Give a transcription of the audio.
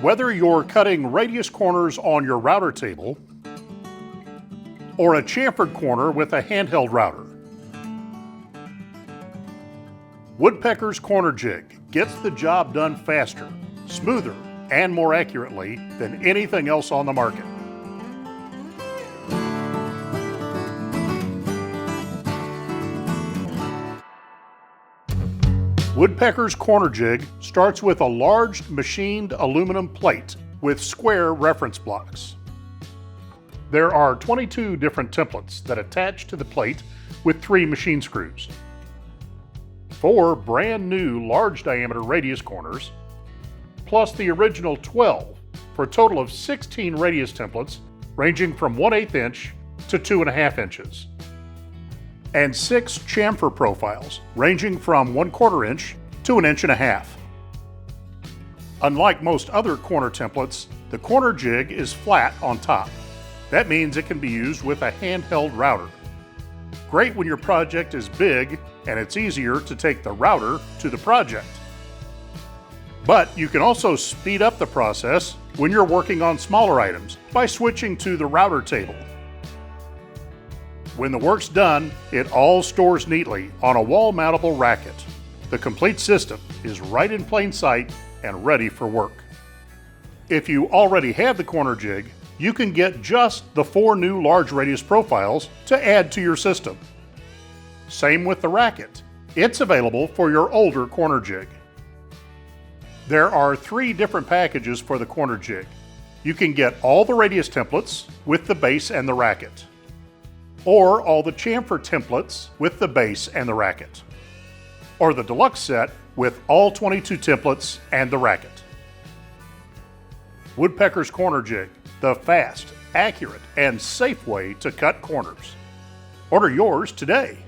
Whether you're cutting radius corners on your router table or a chamfered corner with a handheld router, Woodpecker's Corner Jig gets the job done faster, smoother, and more accurately than anything else on the market. Woodpecker's Corner Jig starts with a large machined aluminum plate with square reference blocks. There are 22 different templates that attach to the plate with 3 machine screws, 4 brand new large diameter radius corners, plus the original 12 for a total of 16 radius templates ranging from 1/8 inch to 2.5 inches. And 6 chamfer profiles ranging from 1/4 inch to 1.5 inches. Unlike most other corner templates, the corner jig is flat on top. That means it can be used with a handheld router. Great when your project is big and it's easier to take the router to the project. But you can also speed up the process when you're working on smaller items by switching to the router table. When the work's done, it all stores neatly on a wall-mountable racket. The complete system is right in plain sight and ready for work. If you already have the corner jig, you can get just the 4 new large radius profiles to add to your system. Same with the racket. It's available for your older corner jig. There are 3 different packages for the corner jig. You can get all the radius templates with the base and the racket, or all the chamfer templates with the base and the racket, or the deluxe set with all 22 templates and the racket. Woodpecker's Corner Jig, the fast, accurate, and safe way to cut corners. Order yours today.